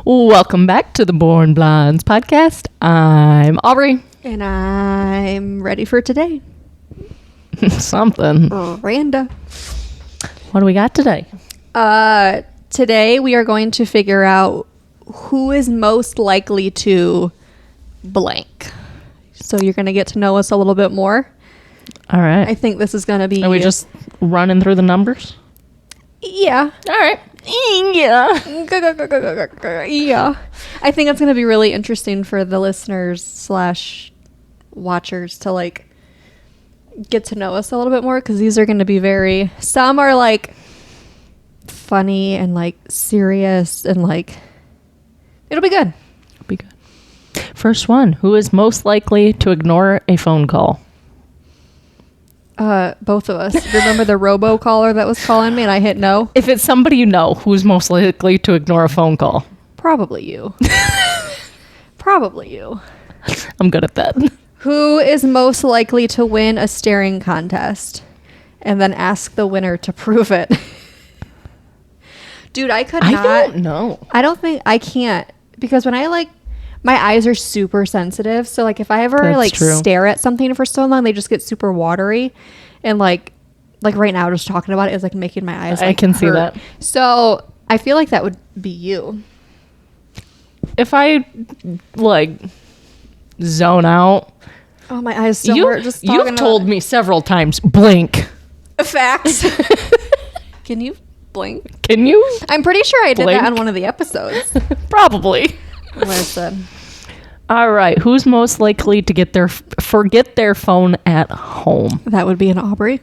Welcome back to the Born Blondes podcast. I'm Aubrey. And I'm ready for today. Something. Randa. What do we got today? Today we are going to figure out who is most likely to blank. So you're going to get to know us a little bit more. All right. I think this is going to be... Are we just running through the numbers? Yeah. All right. Yeah. Yeah. I think it's going to be really interesting for the listeners / watchers to like get to know us a little bit more, because these are going to be very... Some are like funny and like serious and like... It'll be good. It'll be good. First one. Who is most likely to ignore a phone call? Both of us. Remember the robocaller that was calling me and I hit no? If it's somebody you know, who's most likely to ignore a phone call? Probably you. Probably you. I'm good at that. Who is most likely to win a staring contest and then ask the winner to prove it? Dude, I could not. I don't know. I don't think I can't, because when I like, my eyes are super sensitive. So like if I ever That's like true. stare at something for so long, they just get super watery. And like right now, just talking about it is like making my eyes. Like, I can see hurt. that. So I feel like that would be you. If I like zone out, Oh, my eyes still hurt. Just talking you've told me several times, blink. Facts. Can you blink? Can you? I'm pretty sure I did Blink? that on one of the episodes. Probably. Listen. All right. Who's most likely to forget their phone at home? That would be an Aubrey.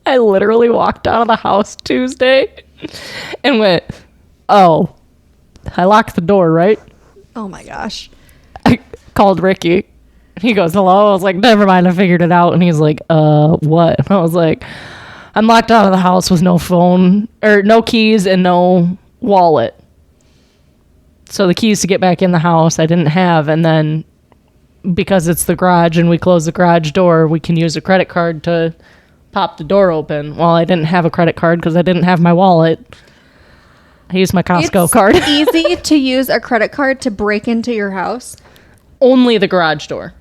I literally walked out of the house Tuesday and went, oh, I locked the door, right? Oh my gosh. I called Ricky. He goes, hello. I was like, never mind. I figured it out. And he's like, what? And I was like, I'm locked out of the house with no phone or no keys and no wallet. So the keys to get back in the house I didn't have. And then because it's the garage and we close the garage door, we can use a credit card to pop the door open. Well, I didn't have a credit card because I didn't have my wallet. I used my Costco card. It's easy to use a credit card to break into your house. Only the garage door.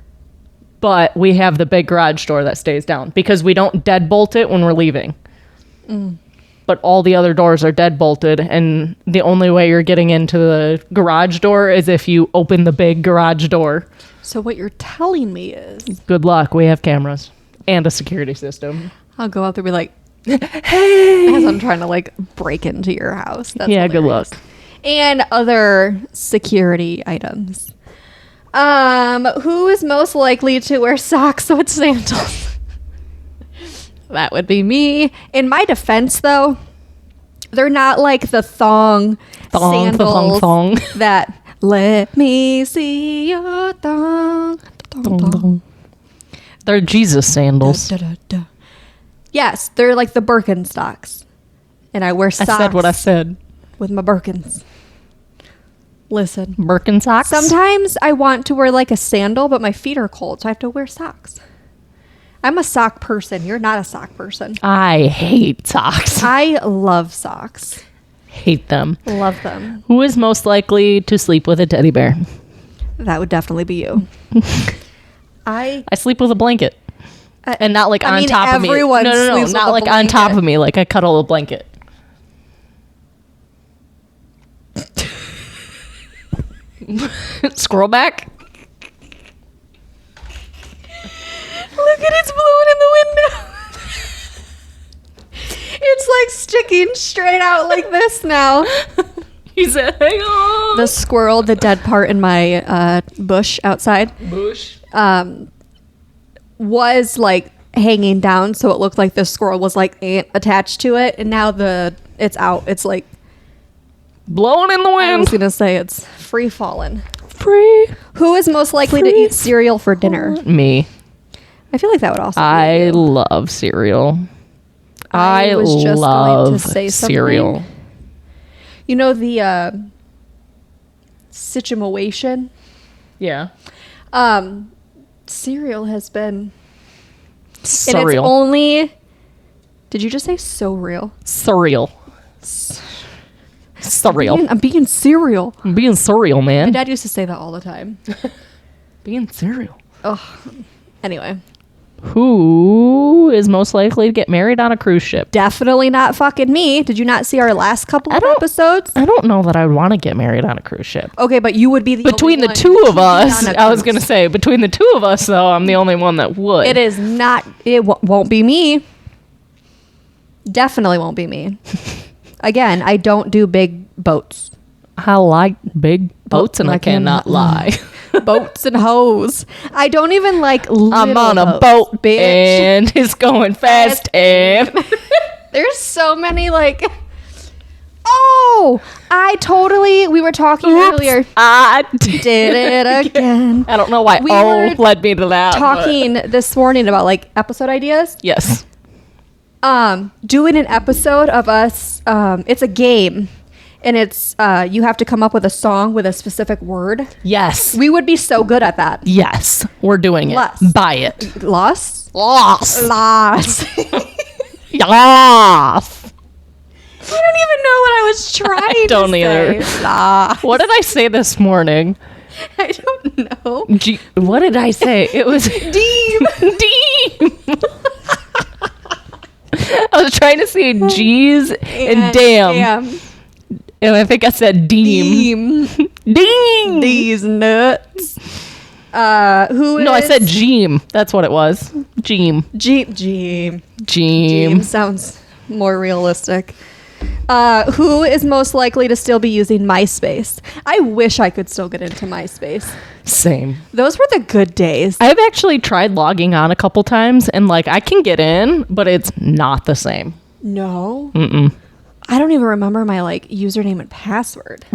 But we have the big garage door that stays down because we don't deadbolt it when we're leaving. But all the other doors are deadbolted, and the only way you're getting into the garage door is if you open the big garage door. So what you're telling me is... Good luck. We have cameras and a security system. I'll go out there and be like, hey! As I'm trying to like break into your house. That's Yeah, hilarious. good luck. And other security items. Who is most likely to wear socks with sandals? That would be me. In my defense, though, they're not like the thong sandals thong. that let me see your thong. They're Jesus sandals. Da, da, da, da. Yes, they're like the Birkenstocks. And I wear socks I said what I said. with my Birkins. Listen. Birkenstocks? Sometimes I want to wear like a sandal, but my feet are cold, so I have to wear socks. I'm a sock person. You're not a sock person. I hate socks. I love socks. Hate them. Love them. Who is most likely to sleep with a teddy bear? That would definitely be you. I sleep with a blanket. And not like on top of me. Everyone No, sleeps not with like a on top blanket. of me. Like I cuddle a blanket. Scroll back. Look at it's blowing in the window. It's like sticking straight out like this now. He said, hang on. The squirrel, the dead part in my bush outside, bush. was like hanging down, so it looked like the squirrel was like attached to it, and now it's out. It's like Blowing in the I was wind. gonna say it's free falling. Free. Who is most likely to eat cereal for dinner? Me. I feel like that would also be I you. love cereal. I was just going to love say something. cereal. You know the situation? Yeah. Cereal has been... And it's Surreal. only... Did you just say so real? Surreal. Surreal. I'm being cereal. I'm being surreal, My man. dad used to say that all the time. Being surreal. Oh, anyway. Who is most likely to get married on a cruise ship? Definitely not fucking me. Did you not see our last couple of episodes? I don't know that I would want to get married on a cruise ship. Okay, but you would be the Between only the one two to of be us, on a I was cruise. going to say, between the two of us, though, I'm the only one that would. It is not. Won't be me. Definitely won't be me. Again, I don't do big boats. I like big boats, and I cannot lie. Boats and hoes. I don't even like little I'm on a boats, boat, bitch. and it's going fast, and... There's so many like. We were talking earlier. I Did it again. I don't know why We oh were led me to that. but- Talking this morning about like episode ideas. Yes. Doing an episode of us. It's a game, and it's you have to come up with a song with a specific word. Yes. We would be so good at that. Yes. We're doing it. Less. Buy it. Lost. Lost. Lost. Lost. I don't even know what I was trying don't to either. say. Lost. What did I say this morning? I don't know. What did I say? It was Deem. Deem. I was trying to say G's and damn. And I think I said deem. Deem. These nuts. Who is... No, I said Jeem. That's what it was. Jeem. Jeem. Jeem. Sounds more realistic. Who is most likely to still be using MySpace? I wish I could still get into MySpace. Same. Those were the good days. I've actually tried logging on a couple times, and like I can get in, but it's not the same. No. Mm-mm. I don't even remember my like username and password.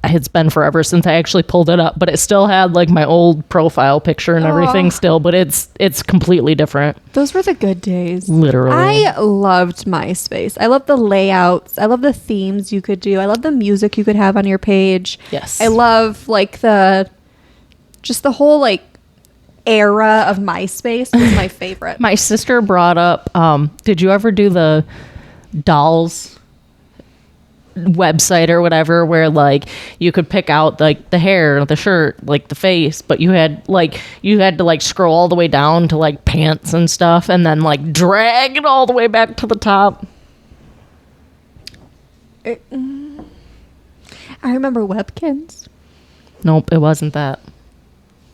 It's been forever since I actually pulled it up, but it still had like my old profile picture and everything still, but it's completely different. Those were the good days. Literally. I loved MySpace. I love the layouts. I love the themes you could do. I love the music you could have on your page. Yes. I love like the whole like era of MySpace was my favorite. My sister brought up, did you ever do the dolls website or whatever where like you could pick out like the hair, the shirt, like the face, but you had to like scroll all the way down to like pants and stuff and then like drag it all the way back to the top? I remember Webkins. Nope, it wasn't that.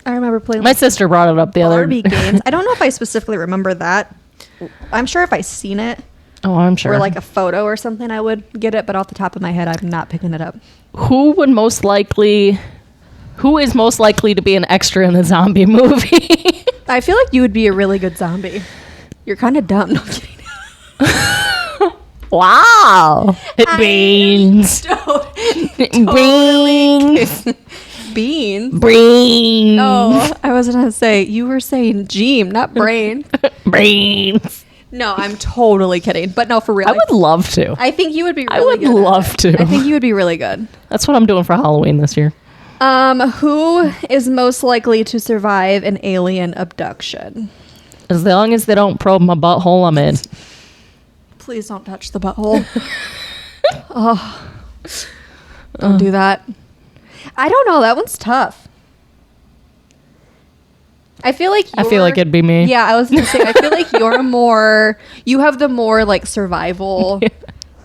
I remember playing My like sister brought it up the other Barbie games. I don't know if I specifically remember that. I'm sure if I seen it Oh, I'm sure. or like a photo or something, I would get it. But off the top of my head, I'm not picking it up. Who is most likely to be an extra in a zombie movie? I feel like you would be a really good zombie. You're kind of dumb. No, I'm kidding. Wow. Beans. Beans. Beans. Brains. Oh, I was gonna say you were saying Jeem, not brain. Brains. No, I'm totally kidding. But no, for real. I would love to. I think you would be. Really I would good at love it. to. I think you would be really good. That's what I'm doing for Halloween this year. Who is most likely to survive an alien abduction? As long as they don't probe my butthole, I'm in. Please don't touch the butthole. Don't do that. I don't know. That one's tough. I feel like it'd be me. Yeah, I was gonna say. I feel like you have the more like survival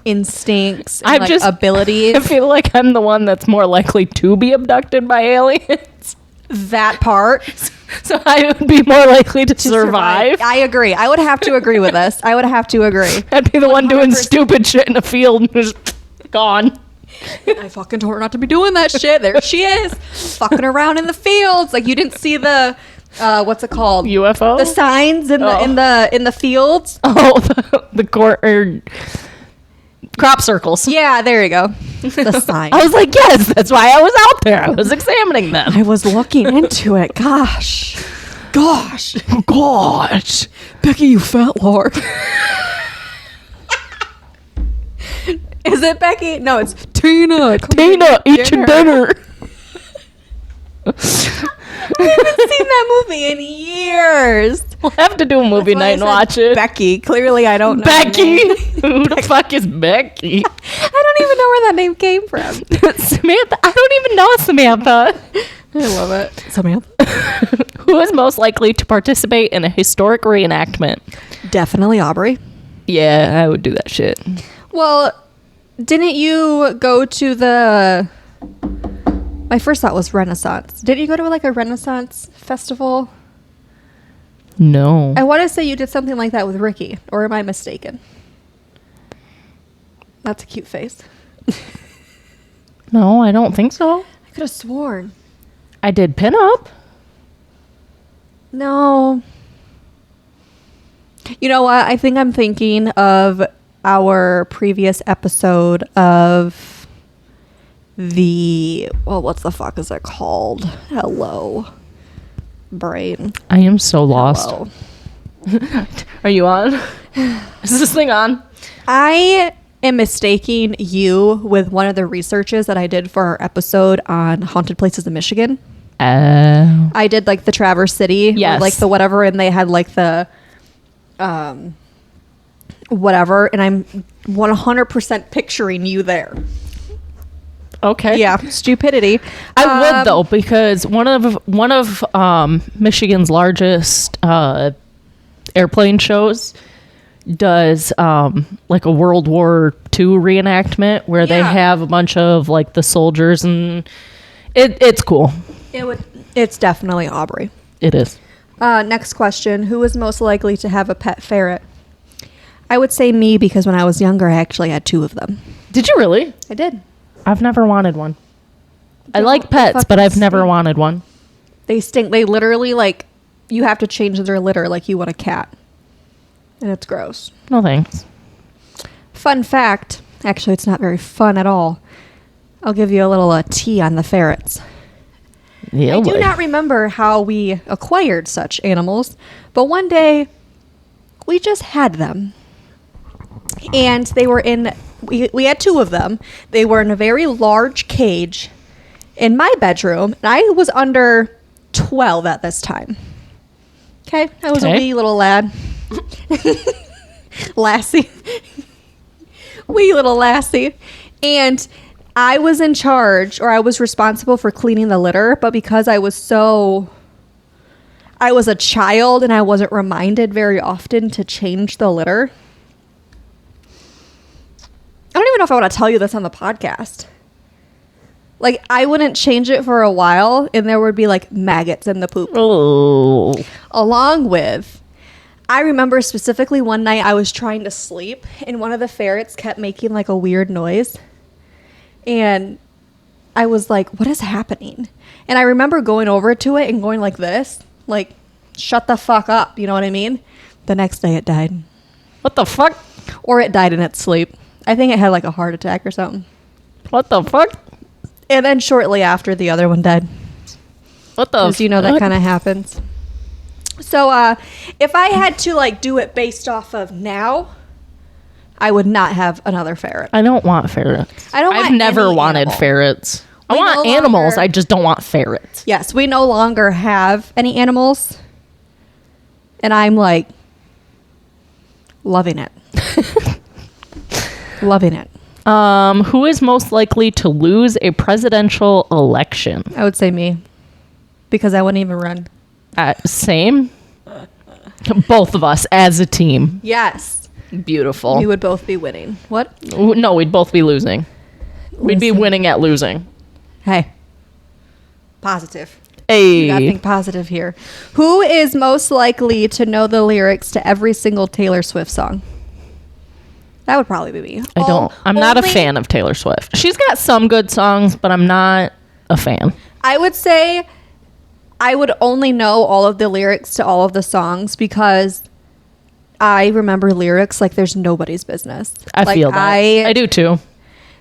instincts and like abilities. I feel like I'm the one that's more likely to be abducted by aliens. That part. So I would be more likely to survive. I agree. I would have to agree with this. I would have to agree. I'd be the one doing stupid shit in a field and just gone. I fucking told her not to be doing that shit. There she is, fucking around in the fields. Like you didn't see the what's it called? UFO? The signs in the fields. Oh, the court or crop circles. Yeah, there you go. The signs. I was like, yes, that's why I was out there. I was examining them. I was looking into it. Gosh. Becky, you fat lord. Is it Becky? No, it's Tina. Tina, eat your dinner. I haven't seen that movie in years. We'll have to do a movie night and watch it. Becky. Clearly, I don't know. Becky. Who the fuck is Becky? I don't even know where that name came from. Samantha. I don't even know Samantha. I love it. Samantha. Who is most likely to participate in a historic reenactment? Definitely Aubrey. Yeah, I would do that shit. Well, didn't you go to the... My first thought was Renaissance. Didn't you go to like a Renaissance festival? No. I want to say you did something like that with Ricky, or am I mistaken? That's a cute face. No, I don't think so. I could have sworn. I did pinup. No. You know what? I think I'm thinking of our previous episode of the... Well, what's the fuck is it called? Hello. Brain. I am so lost. Hello. Are you on? Is this thing on? I am mistaking you with one of the researches that I did for our episode on haunted places in Michigan. I did like the Traverse City, yes, or like the whatever, and they had like the whatever, and I'm 100% picturing you there. Okay. Yeah, stupidity. I would though, because one of Michigan's largest airplane shows does like a World War II reenactment where they have a bunch of like the soldiers, and it's cool. It's definitely Aubrey. It is. Next question. Who is most likely to have a pet ferret? I would say me, because when I was younger, I actually had 2 of them. Did you really? I did. I've never wanted one. I like pets, but I've never wanted one. They stink. They literally, like, you have to change their litter like you would a cat. And it's gross. No thanks. Fun fact. Actually, it's not very fun at all. I'll give you a little tea on the ferrets. Yeah, I do not remember how we acquired such animals, but one day we just had them. And they were in, we had 2 of them. They were in a very large cage in my bedroom, and I was under 12 at this time. Okay? I was a wee little lad. Lassie. Wee little lassie. And I was in charge, or I was responsible for cleaning the litter, but because I was a child and I wasn't reminded very often to change the litter. I don't even know if I want to tell you this on the podcast. Like, I wouldn't change it for a while, and there would be like maggots in the poop. Oh. Along with, I remember specifically one night I was trying to sleep, and one of the ferrets kept making like a weird noise. And I was like, what is happening? And I remember going over to it and going like this, like, shut the fuck up. You know what I mean? The next day it died. What the fuck? Or it died in its sleep. I think it had like a heart attack or something. What the fuck? And then shortly after, the other one died. What the Because you know that kind of happens. So if I had to like do it based off of now, I would not have another ferret. I don't want ferrets. I've never wanted animal. Ferrets. I want animals. I just don't want ferrets. Yes, we no longer have any animals. And I'm like loving it. Loving it. Who is most likely to lose a presidential election? I would say me. Because I wouldn't even run. Same. Both of us as a team. Yes. Beautiful. We would both be winning. What? No, we'd both be losing. We'd be winning at losing. Hey. Positive. Hey. You gotta think positive here. Who is most likely to know the lyrics to every single Taylor Swift song? That would probably be me. I'm not a fan of Taylor Swift. She's got some good songs, but I'm not a fan. I would say I would only know all of the lyrics to all of the songs because I remember lyrics like there's nobody's business. I feel that. I do too.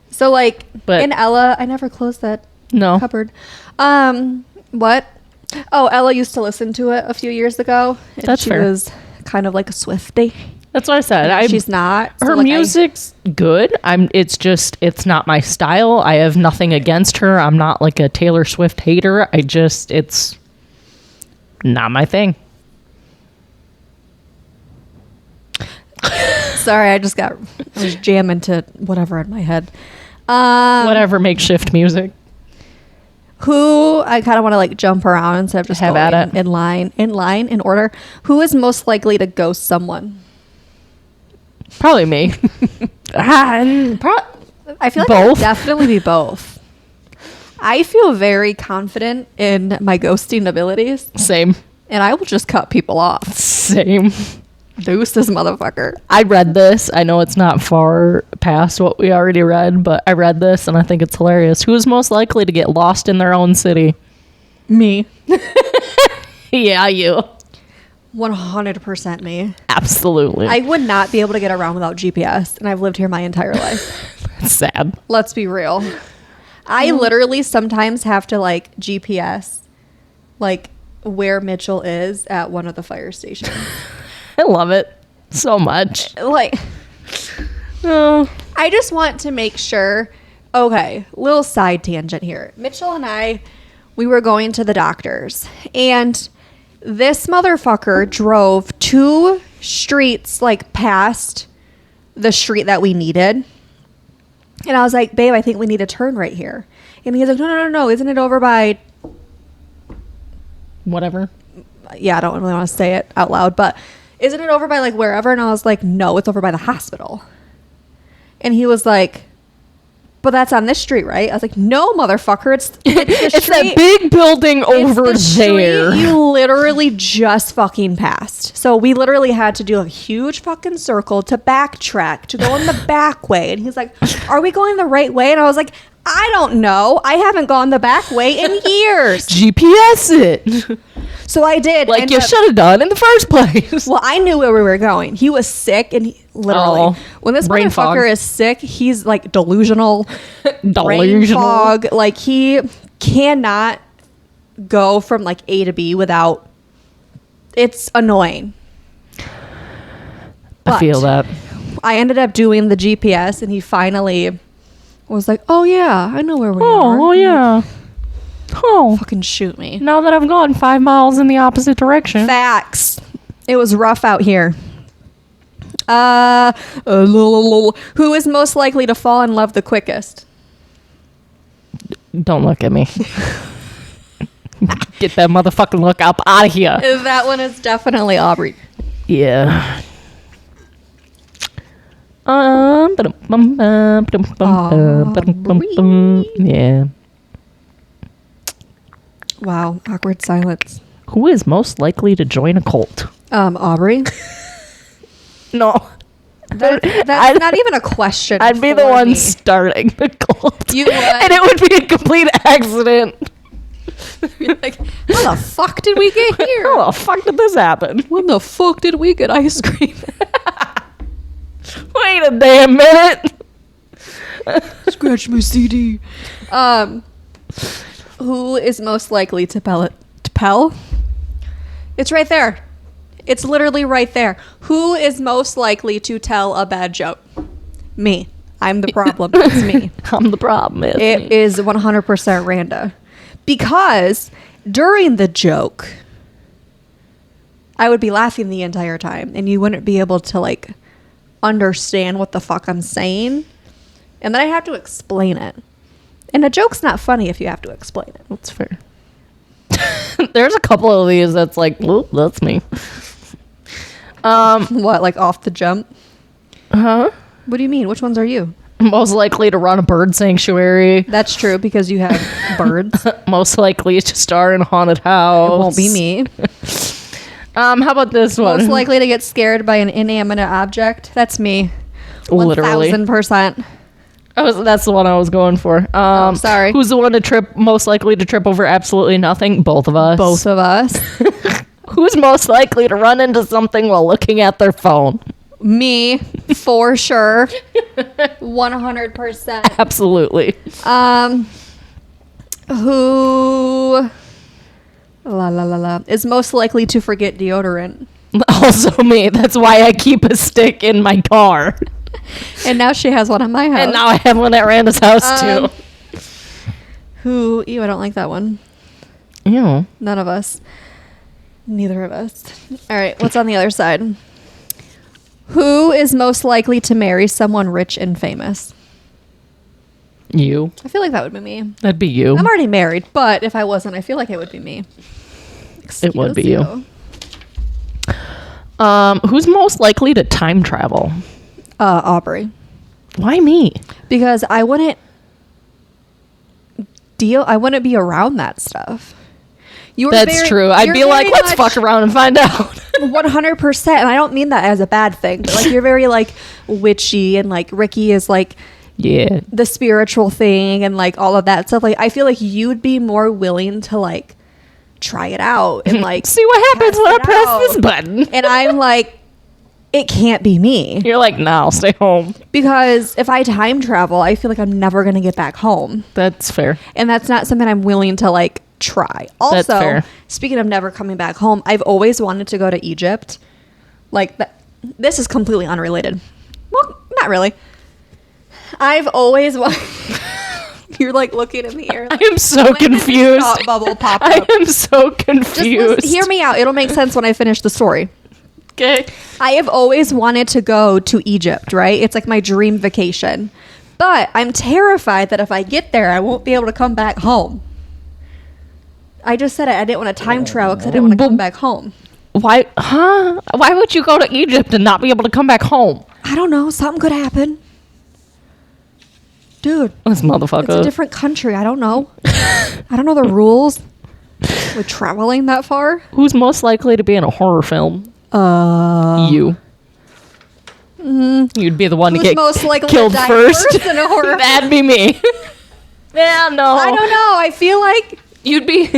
So like in Ella, I never closed that cupboard. What? Oh, Ella used to listen to it a few years ago. And That's fair. She was kind of like a Swiftie. That's what I said. She's not. So her music's good. It's not my style. I have nothing against her. I'm not like a Taylor Swift hater. It's not my thing. Sorry, I was jamming to whatever in my head. Whatever makeshift music. Who, I kind of want to like jump around instead of just Have going at it. in order. Who is most likely to ghost someone? Probably me. I feel like Both. I'd definitely be both. I feel very confident in my ghosting abilities, Same. and I will just cut people off. Same. Deuce this motherfucker. I read this. I know it's not far past what we already read, but I read this and I think it's hilarious. Who is most likely to get lost in their own city? Me. Yeah, you. 100% me. Absolutely. I would not be able to get around without GPS, and I've lived here my entire life. It's sad. Let's be real. I literally sometimes have to like GPS like where Mitchell is at one of the fire stations. I love it so much. Like, Oh. I just want to make sure. Okay, little side tangent here. Mitchell and I, we were going to the doctor's, and this motherfucker drove 2 streets like past the street that we needed. And I was like, babe, I think we need to turn right here. And he's like, no. Isn't it over by... Whatever. Yeah, I don't really want to say it out loud, but isn't it over by like wherever? And I was like, no, it's over by the hospital. And he was like, but that's on this street, right? I was like, no, motherfucker. It's the It's street. that big building over It's the there. street you literally just fucking passed. So we literally had to do a huge fucking circle to backtrack, to go in the back way. And he's like, are we going the right way? And I was like, I don't know. I haven't gone the back way in years. GPS it. So I did. Like end you up- should have done in the first place. Well, I knew where we were going. He was sick, and literally, Oh, when this brain motherfucker fog. is sick, he's like delusional, brain Delusional. fog. Like he cannot go from like A to B without. It's annoying. I feel that. I ended up doing the GPS, and he finally was like, "Oh yeah, I know where we are." Oh, yeah. Oh. Fucking shoot me. Now that I've gone 5 miles in the opposite direction. Facts. It was rough out here. Who is most likely to fall in love the quickest? Don't look at me. Get that motherfucking look up out of here. That one is definitely Aubrey. Yeah. Yeah. Wow, awkward silence. Who is most likely to join a cult? Aubrey. No. That's not even a question. I'd be the for one me. starting the cult. You would? And it would be a complete accident. You're like, how the fuck did we get here? How the fuck did this happen? When the fuck did we get ice cream? Wait a damn minute. Scratch my CD. Who is most likely to pell? It's right there. It's literally right there. Who is most likely to tell a bad joke? Me. I'm the problem. It's me. I'm the problem. It is 100% Randa. Because during the joke, I would be laughing the entire time, and you wouldn't be able to like understand what the fuck I'm saying. And then I have to explain it. And a joke's not funny if you have to explain it. That's fair. There's a couple of these that's like, oh, that's me. What, like off the jump? Huh? What do you mean? Which ones are you? Most likely to run a bird sanctuary. That's true because you have birds. It Most likely to star in a haunted house. won't be me. How about this one? Most likely to get scared by an inanimate object. That's me. Literally. 1000%. That's the one I was going for. Sorry. Who's the one most likely to trip over absolutely nothing? Both of us. Both of us. Who's most likely to run into something while looking at their phone? Me, for sure. 100%. Absolutely. Who is most likely to forget deodorant? Also me. That's why I keep a stick in my car. And now she has one at my house. And now I have one at Randa's house too. Ew, I don't like that one. Ew. None of us. Neither of us. All right, what's on the other side? Who is most likely to marry someone rich and famous? You. I feel like that would be me. That'd be you. I'm already married, but if I wasn't, I feel like it would be me. It would be you. Who's most likely to time travel? Aubrey. Why me? Because I wouldn't be around that stuff. That's true. I'd be like, let's fuck around and find out. 100%. And I don't mean that as a bad thing. But like, you're very like witchy, and like Ricky is like, yeah, the spiritual thing and like all of that stuff. Like, I feel like you'd be more willing to like try it out and like see what happens when I press this button. And I'm like, it can't be me. You're like, no, I'll stay home. Because if I time travel, I feel like I'm never going to get back home. That's fair. And that's not something I'm willing to like try. Also, that's fair. Speaking of never coming back home, I've always wanted to go to Egypt. Like, this is completely unrelated. Well, not really. I've always wanted... You're like looking in the air. Like, I am so confused. Thought bubble pop up. I am so confused. Just hear me out. It'll make sense when I finish the story. Okay. I have always wanted to go to Egypt, right? It's like my dream vacation. But I'm terrified that if I get there, I won't be able to come back home. I just said I didn't want to time travel because I didn't want to come back home. Why? Huh? Why would you go to Egypt and not be able to come back home? I don't know. Something could happen. Dude. This motherfucker. It's a different country. I don't know. I don't know the rules with traveling that far. Who's most likely to be in a horror film? You. You'd be the one to get most likely killed to die first. in a horror That'd be me. Yeah, no. I don't know. I feel like you'd be.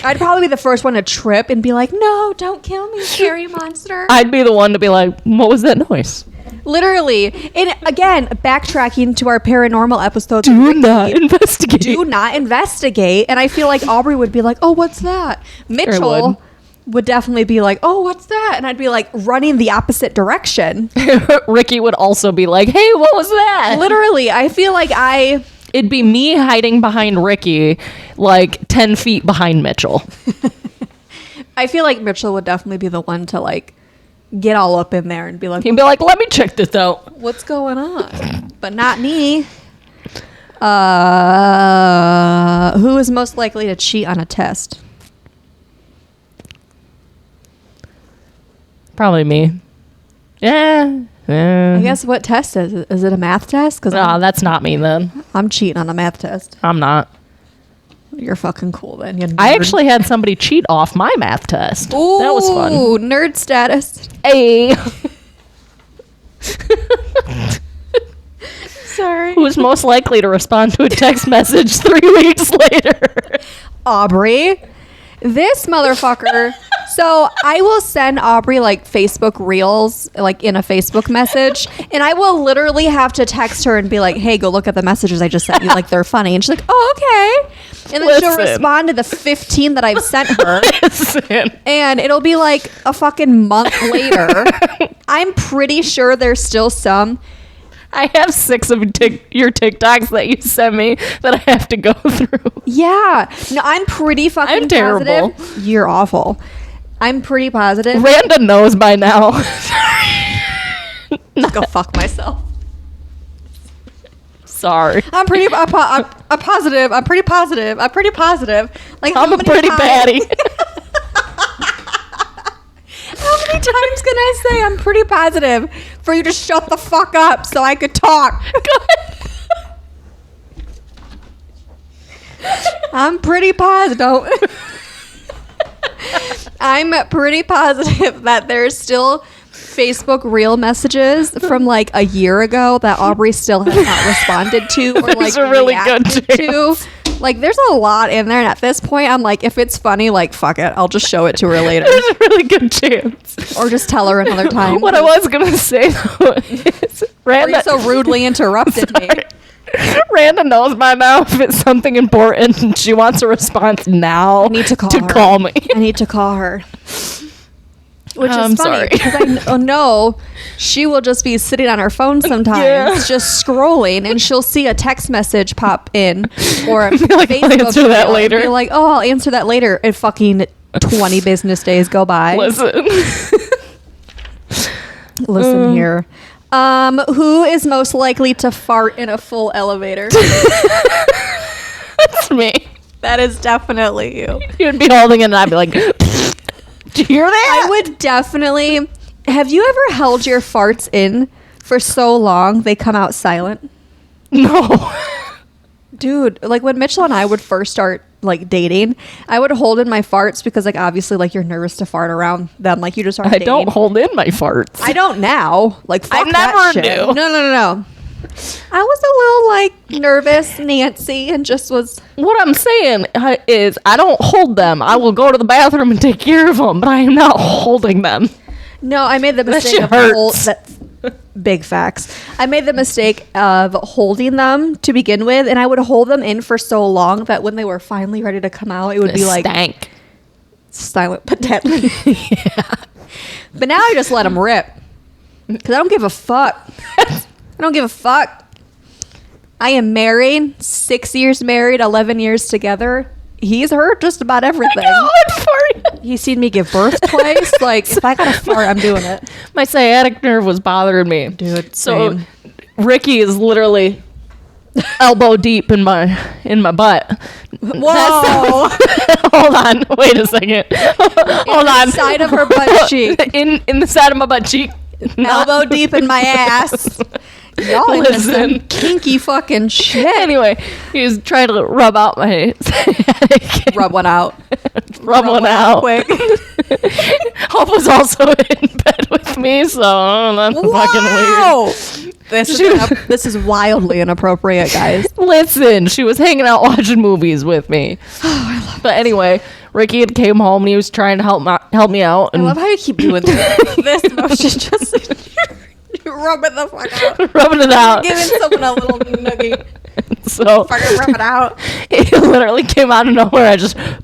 I'd probably be the first one to trip and be like, "No, don't kill me, scary monster." I'd be the one to be like, "What was that noise?" Literally. And again, backtracking to our paranormal episode. Do not investigate. Do not investigate. And I feel like Aubrey would be like, "Oh, what's that?" Mitchell would definitely be like, "Oh, what's that?" And I'd be like running the opposite direction. Ricky would also be like, "Hey, what was that?" Literally, I feel like it'd be me hiding behind Ricky, like 10 feet behind Mitchell. I feel like Mitchell would definitely be the one to like get all up in there and be like, he'd be like, "Let me check this out. What's going on?" But not me. Who is most likely to cheat on a test? Probably me. Yeah. I guess what test is it? Is it a math test? Because that's not me then. I'm cheating on a math test. I'm not. You're fucking cool then. You nerd. I actually had somebody cheat off my math test. Ooh, that was fun. Ooh, nerd status. Hey. Sorry. Who's most likely to respond to a text message 3 weeks later? Aubrey. This motherfucker. So I will send Aubrey like Facebook reels, like in a Facebook message, and I will literally have to text her and be like, "Hey, go look at the messages I just sent you. Like, they're funny." And she's like, "Oh, okay." And then she'll respond to the 15 that I've sent her. And it'll be like a fucking month later. I'm pretty sure there's still some. I have 6 of your TikToks that you sent me that I have to go through. Yeah. No, I'm pretty fucking terrible. positive. You're awful. I'm pretty positive. Randa knows by now. Go fuck myself. Sorry. I'm positive. I'm pretty positive. I'm pretty positive. Like, I'm a pretty baddie. How many times can I say I'm pretty positive for you to shut the fuck up so I could talk? I'm pretty positive. I'm pretty positive that there's still Facebook reel messages from like a year ago that Aubrey still has not responded to or like a really good to. Like, there's a lot in there, and at this point, I'm like, if it's funny, like, fuck it, I'll just show it to her later. There's a really good chance. Or just tell her another time. What I was gonna say though is, Randa, you so rudely interrupted me. Randa knows by now if it's something important and she wants a response now. I need to call her. Call me. I need to call her. Which is I'm funny sorry. because I know she will just be sitting on her phone sometimes, just scrolling, and she'll see a text message pop in or a like, Facebook I'll answer that reel, later. and be like, "Oh, I'll answer that later," and fucking 20 business days go by. Listen. Listen here. Who is most likely to fart in a full elevator? That's me. That is definitely you. You'd be holding it and I'd be like, "Did you hear that?" I would definitely. Have you ever held your farts in for so long they come out silent? No. Dude, like when Mitchell and I would first start like dating, I would hold in my farts because like obviously like you're nervous to fart around them, like you just aren't I dating. don't hold in my farts. I don't now. Like fuck I that never shit. do. No. I was a little like nervous, Nancy, and just was. What I'm saying is I don't hold them. I will go to the bathroom and take care of them, but I am not holding them. No, I made the That mistake shit of hurts. big facts. I made the mistake of holding them to begin with, and I would hold them in for so long that when they were finally ready to come out, it would be like stank. silent but deadly. Yeah. But now I just let them rip because I don't give a fuck. I don't give a fuck. I am married, 6 years married, 11 years together. He's heard just about everything. He's seen me give birth twice. Like, if I gotta fart, I'm doing it. My sciatic nerve was bothering me. Dude, So same. Ricky is literally elbow deep in my butt. Whoa. Hold on. Wait a second. Hold on. Side of her butt cheek. In the side of my butt cheek. Elbow deep in my ass. Y'all into some kinky fucking shit. Anyway, he was trying to rub out my sciatic. Rub one out. Rub one out. Quick. Hope was also in bed with me, so that's fucking weird. This is wildly inappropriate, guys. Listen, she was hanging out watching movies with me. But anyway, Ricky had came home and he was trying to help me out. I And love how you keep doing this motion. Just rubbing the fuck out. rubbing it out. Giving someone a little noogie. So Fucking rub it out. it literally came out of nowhere. I just. You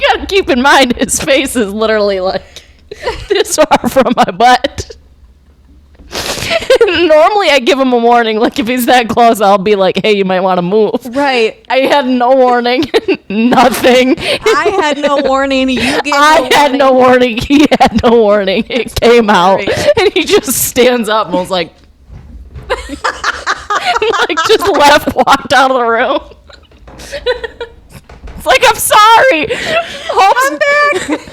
gotta keep in mind his face is literally like this far from my butt. Normally I give him a warning, like if he's that close I'll be like, hey, you might want to move. Right. I had no warning. Nothing. I had no warning. You gave I had no warning. He had no warning. It came out hilarious. and he just stands up and was like like just left, walked out of the room. It's like, I'm sorry.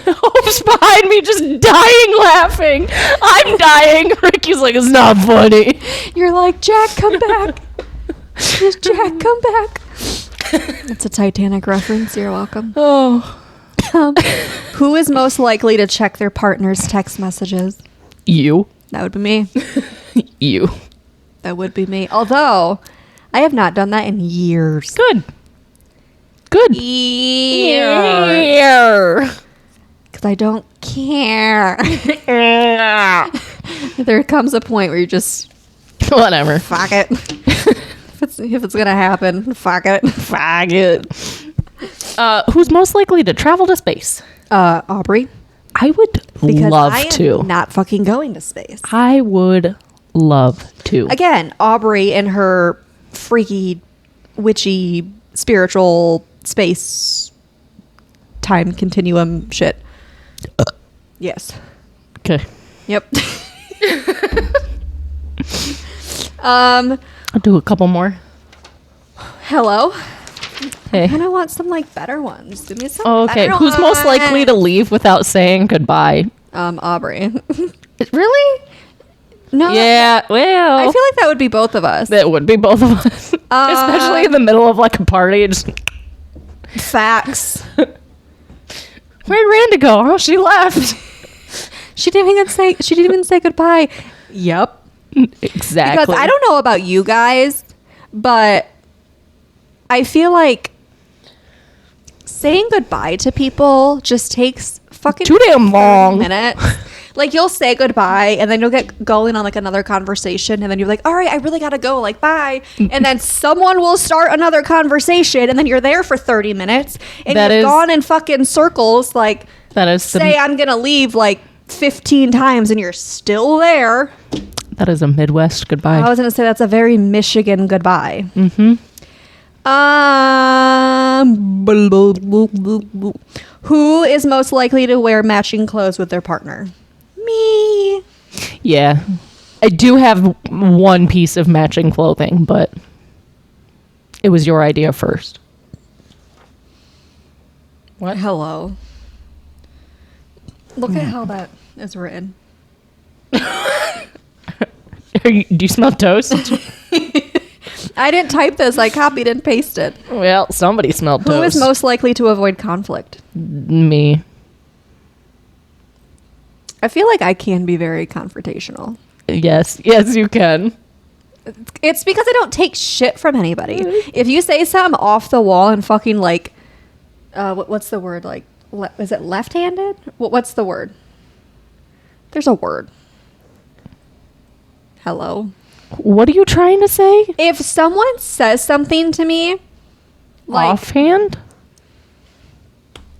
Hope's behind me just dying laughing. I'm dying. Ricky's like, it's not funny. You're like, Jack, come back. Just Jack, come back. It's a Titanic reference. You're welcome. Oh. Who is most likely to check their partner's text messages? You. That would be me. You. That would be me. Although, I have not done that in years. Good. Good. Years. Because I don't care. There comes a point where you just Whatever. fuck it. if it's going to happen, fuck it. Fuck it. Who's most likely to travel to space? Aubrey. I would Because love I am to. not fucking going to space. I would love to. Again, Aubrey and her freaky, witchy, spiritual space time continuum shit. Yes. Okay. Yep. I'll I'll do a couple more. Hello. Hey. I kind of want some like better ones. Give me some. Oh, okay. better Who's most likely to ones. leave without saying goodbye? Aubrey. Really? No. Yeah. Well, I feel like that would be both of us. that would be both of us, especially in the middle of like a party. Just, Facts. where'd Randa go? Oh, she left. She didn't even say goodbye. Yep. Exactly. Because I don't know about you guys, but I feel like saying goodbye to people just takes fucking Too damn long. minutes. Like you'll say goodbye and then you'll get going on like another conversation and then you're like, all right, I really gotta go, like bye. And then someone will start another conversation and then you're there for 30 minutes and That you've is- gone in fucking circles, like That is say I'm gonna leave like 15 times and you're still there. that is a Midwest goodbye. I was gonna say that's a very Michigan goodbye. Mm-hmm. Who is most likely to wear matching clothes with their partner? Me. me. Yeah. I do have one piece of matching clothing, but it was your idea first. What? Hello. Look at how that is written. Do you smell toast? I didn't type this. I copied and pasted. Well, somebody smelled toast. Who is most likely to avoid conflict? Me. I feel like I can be very confrontational. Yes, you can. It's because I don't take shit from anybody. If you say something off the wall and fucking like, what's the word? Like, is it left-handed? What's the word? There's a word. Hello. What are you trying to say? If someone says something to me, like, offhand?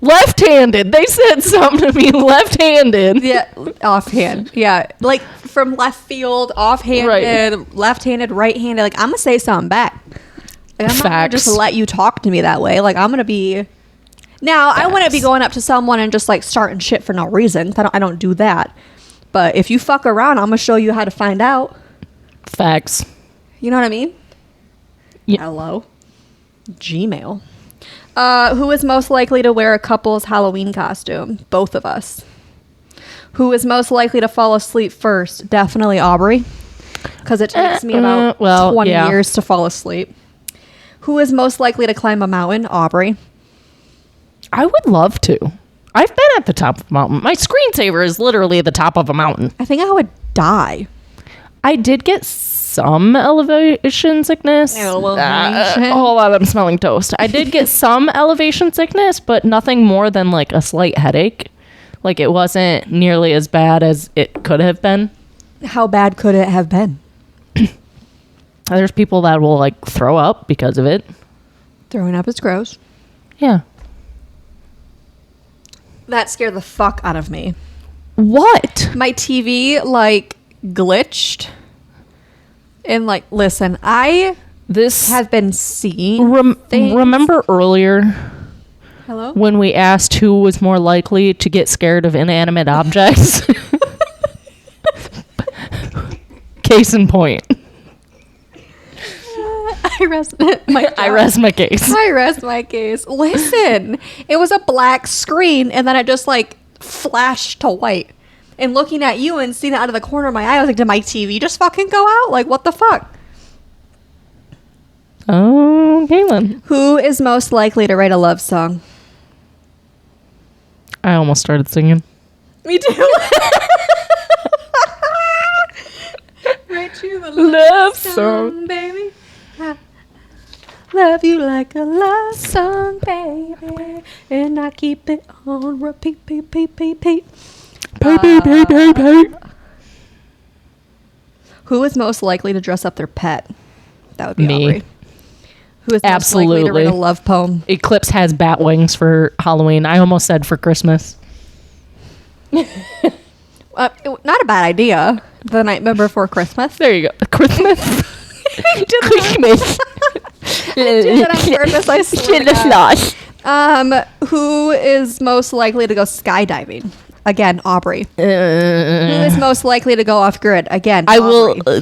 Left-handed. They said something to me left-handed. yeah, offhand. Yeah, like from left field, offhanded, Right. left-handed, right-handed. Like, I'm gonna say something back. Like, I'm not gonna just let you talk to me that way. Like, I'm gonna be. Now, I wouldn't be going up to someone and just like starting shit for no reason. I don't do that. But if you fuck around, I'm gonna show you how to find out. Facts. You know what I mean? Yeah. Hello. Gmail. Who is most likely to wear a couple's Halloween costume? Both of us. Who is most likely to fall asleep first? Definitely Aubrey. Because it takes me about 20 years to fall asleep. Who is most likely to climb a mountain? Aubrey. I would love to. I've been at the top of a mountain. My screensaver is literally the top of a mountain. I think I would die. I did get some elevation sickness. Hold on, I'm smelling toast. I did get some elevation sickness, but nothing more than like a slight headache. Like it wasn't nearly as bad as it could have been. How bad could it have been? There's people that will like throw up because of it. Throwing up is gross. Yeah. That scared the fuck out of me. What? My TV like glitched. And like, listen, I have been seeing things. Remember earlier Hello? when we asked who was more likely to get scared of inanimate objects? Case in point. I rest my case. I rest my case. Listen, it was a black screen and then it just like flashed to white. And looking at you and seeing it out of the corner of my eye, I was like, did my TV just fucking go out? Like, what the fuck? Oh, Caitlin. Who is most likely to write a love song? I almost started singing. Me too. Write you a Love song, baby. Love you like a love song, baby. And I keep it on repeat, repeat. Who is most likely to dress up their pet? That would be Me. Aubrey. Who is most likely to write a love poem? Eclipse has bat wings for Halloween. I almost said for Christmas. Not a bad idea. The night before Christmas. There you go. Christmas. Christmas. I did that on purpose, I swear to God. Who is most likely to go skydiving? Again, Aubrey. Who is most likely to go off grid? Again, I Aubrey. will.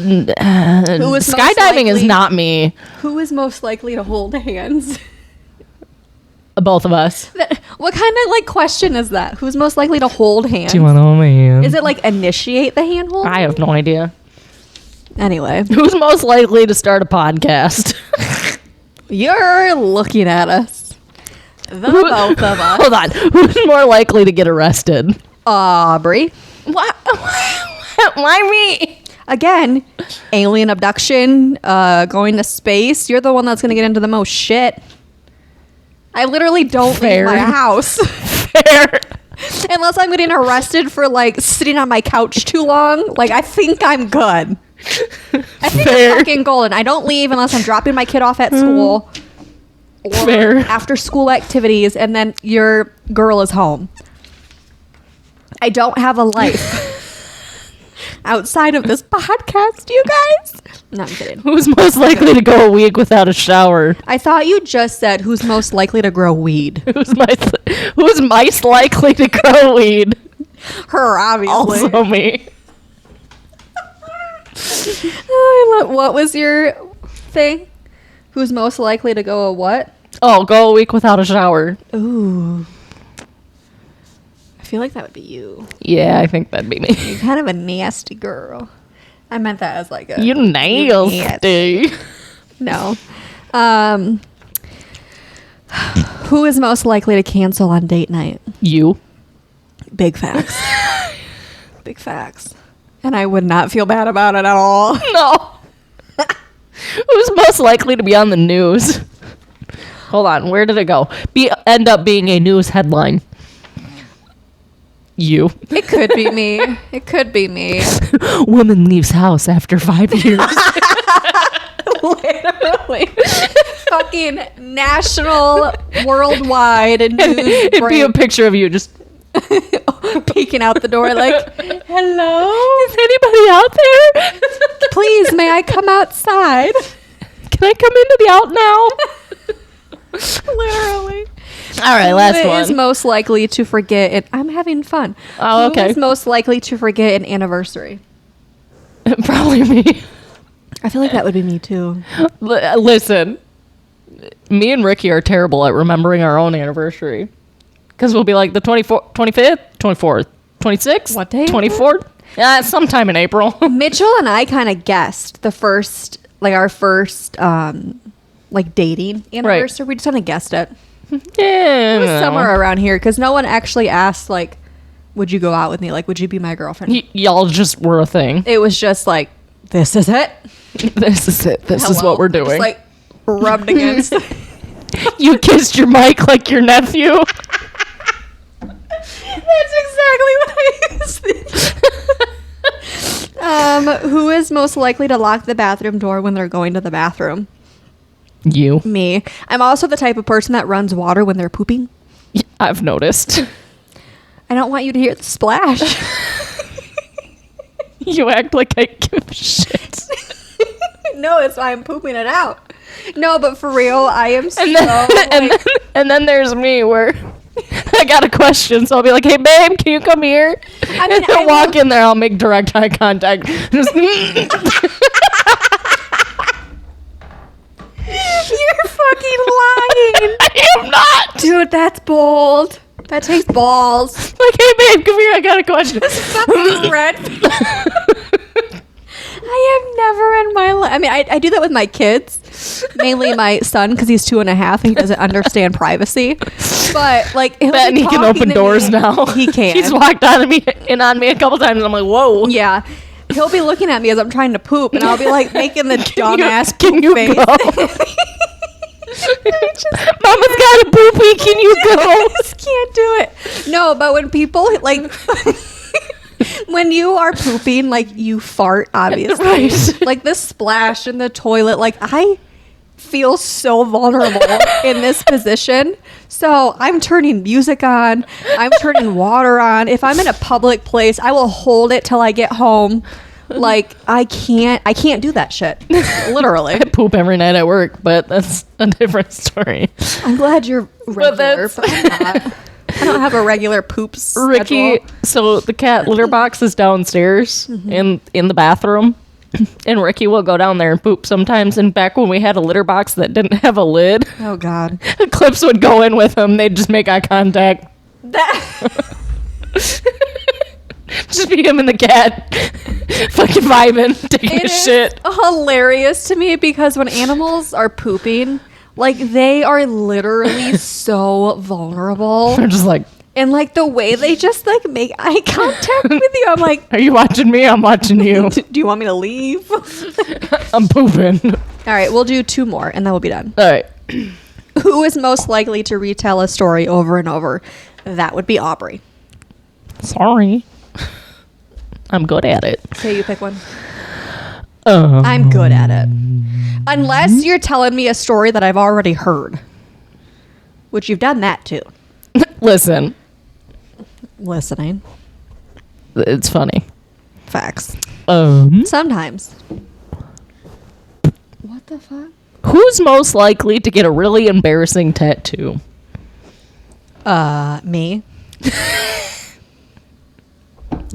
Who is skydiving is not me. Who is most likely to hold hands? Both of us. What kind of like question is that? Who's most likely to hold hands? Do you want to hold my hand? Is it like initiate the hand hold? I have no idea. Anyway, Who's most likely to start a podcast? you're looking at us. Both of us. Hold on. Who's more likely to get arrested? Aubrey. What? Why me? Again, alien abduction, going to space. You're the one that's going to get into the most shit. I literally don't leave my house. Fair. Unless I'm getting arrested for like sitting on my couch too long. Like, I think I'm good. I think I'm fucking golden. I don't leave unless I'm dropping my kid off at school or after school activities, and then your girl is home. I don't have a life outside of this podcast, you guys. No, I'm kidding. Who's most likely to go a week without a shower? I thought you just said who's most likely to grow weed. Who's most likely to grow weed? Her, obviously. Also me. What was your thing? Who's most likely to go a what? Oh, go a week without a shower. Ooh. I feel like that would be you. Yeah, I think that'd be me. You're kind of a nasty girl. I meant that as like a... You nasty. No. Who is most likely to cancel on date night? You. Big facts. Big facts. And I would not feel bad about it at all. No. Who's most likely to be on the news? Hold on, where did it go? End up being a news headline. You. It could be me. It could be me. Woman leaves house after 5 years. Literally. Fucking national, worldwide news. It'd be a picture of you just peeking out the door like, hello? Is anybody out there? Please, may I come outside? Can I come into the out now? Literally. All right, last Who one. is most likely to forget it? I'm having fun. Oh, okay. Who is most likely to forget an anniversary? Probably me. I feel like that would be me too. Listen, me and Ricky are terrible at remembering our own anniversary. Because we'll be like the 24th, 25th, 24th, 26th, What day? 24th. Yeah, sometime in April. Mitchell and I kind of guessed our first dating anniversary. We just kind of guessed it. Yeah. It was somewhere around here because no one actually asked, like, would you go out with me? Like, would you be my girlfriend? Y'all just were a thing. It was just like, this is it. This is it. This is what we're doing. Just, like, rubbed against. You kissed your mic like your nephew. That's exactly what I was thinking. Who is most likely to lock the bathroom door when they're going to the bathroom? You. Me. I'm also the type of person that runs water when they're pooping. I've noticed. I don't want you to hear the splash. You act like I give a shit. No, it's why I'm pooping it out. No, but for real, I am so... And then there's me where I got a question, so I'll be like, hey, babe, can you come here? I mean, and I'll walk in there, I'll make direct eye contact. Just, You're fucking lying. I am not. Dude, that's bold. That takes balls. Like, hey, babe, come here, I got a question. Fucking red. I have never in my life. I mean, I do that with my kids, mainly my son, because he's 2.5 and he doesn't understand privacy. But like, And he can open doors now. He can. He's walked on me a couple times. And I'm like, whoa. Yeah, he'll be looking at me as I'm trying to poop, and I'll be like making the dumbass Can poop you face. go? Mama's got a poopy. Can you go? I just can't do it. No, but when people like. When you are pooping, like, you fart, obviously. Right. Like, the splash in the toilet, like, I feel so vulnerable in this position. So I'm turning music on. I'm turning water on. If I'm in a public place, I will hold it till I get home. Like, I can't do that shit. Literally. I poop every night at work, but that's a different story. I'm glad you're regular, that's- but I'm not. I don't have a regular poops Ricky, schedule. so the cat litter box is downstairs in the bathroom. And Ricky will go down there and poop sometimes. And back when we had a litter box that didn't have a lid, Oh, God. Clips would go in with him. They'd just make eye contact. Just be him and the cat fucking vibing, taking It a is shit. hilarious to me because when animals are pooping, like, they are literally so vulnerable. They're just like, And, like, the way they just, like, make eye contact with you, I'm like, are you watching me? I'm watching you. do you want me to leave? I'm pooping. All right, we'll do 2 more and then we'll be done. All right. Who is most likely to retell a story over and over? That would be Aubrey. Sorry. I'm good at it. Okay, you pick one. I'm good at it. Unless you're telling me a story that I've already heard. Which you've done that too. Listen, Listening. it's funny. Facts. Sometimes. What the fuck? Who's most likely to get a really embarrassing tattoo? Me.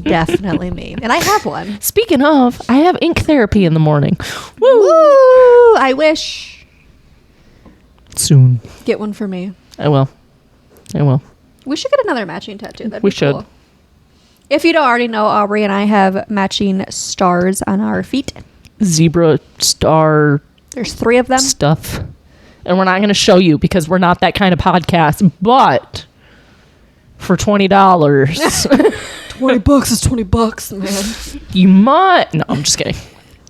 Definitely me. And I have one. Speaking of, I have ink therapy in the morning. Woo! I wish. Soon. Get one for me. I will. We should get another matching tattoo. That'd We be should. cool. If you don't already know, Aubrey and I have matching stars on our feet. Zebra star There's 3 of them. stuff. And we're not going to show you because we're not that kind of podcast. But for $20, $20 is $20, man. you might. No, I'm just kidding.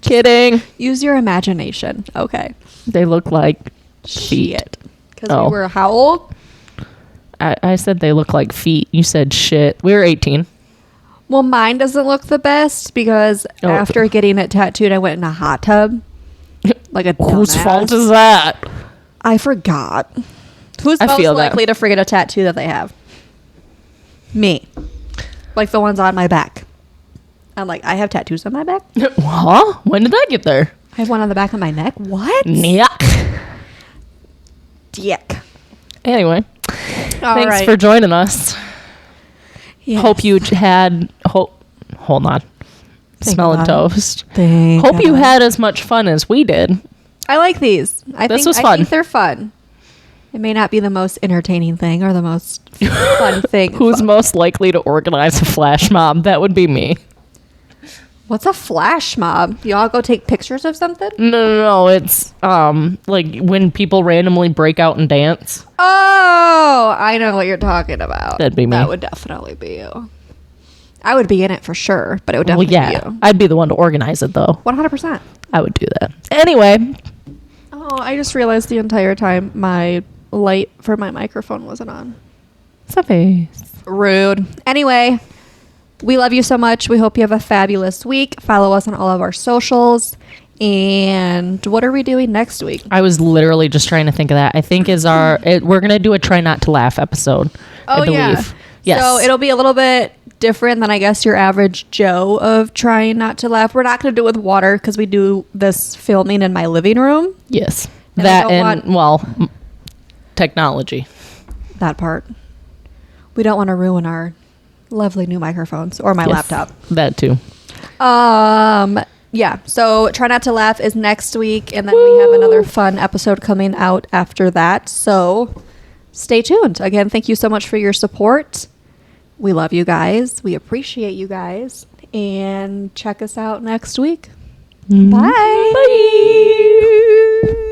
Kidding. Use your imagination. Okay. They look like feet. Shit. Because Oh. we were how old? I said they look like feet. You said shit. We were 18. Well, mine doesn't look the best because Oh. after getting it tattooed, I went in a hot tub. Like a Whose dumbass. fault is that? I forgot. Who's I most feel that. likely to forget a tattoo that they have? Me. Like the ones on my back. I'm like, I have tattoos on my back? Huh? When did I get there? I have one on the back of my neck? What? Yuck. Dick. Anyway, All thanks right. for joining us. Yes. Hope you had. Hold on. Think Smelling about it. toast. Think Hope you about it. had as much fun as we did. I like these. I This think, was I fun. think they're fun. It may not be the most entertaining thing or the most fun thing. Who's most likely to organize a flash mob? That would be me. What's a flash mob? You all go take pictures of something? No. It's like when people randomly break out and dance. Oh, I know what you're talking about. That'd be me. That would definitely be you. I would be in it for sure, but it would Well, definitely yeah, be you. I'd be the one to organize it though. 100%. I would do that. Anyway, Oh, I just realized the entire time my light for my microphone wasn't on. face. Rude. Anyway, we love you so much. We hope you have a fabulous week. Follow us on all of our socials. And what are we doing next week? I was literally just trying to think of that. I think we're gonna do a try not to laugh episode. I believe. Yeah. Yes. So it'll be a little bit different than I guess your average Joe of trying not to laugh. We're not going to do it with water because we do this filming in my living room. Yes. And I That don't and technology. That part. We don't want to ruin our lovely new microphones or my Yes, laptop. That too. Yeah. So Try Not to Laugh is next week, and then we have another fun episode coming out after that. So stay tuned. Again, thank you so much for your support. We love you guys. We appreciate you guys. And check us out next week. Bye. Bye.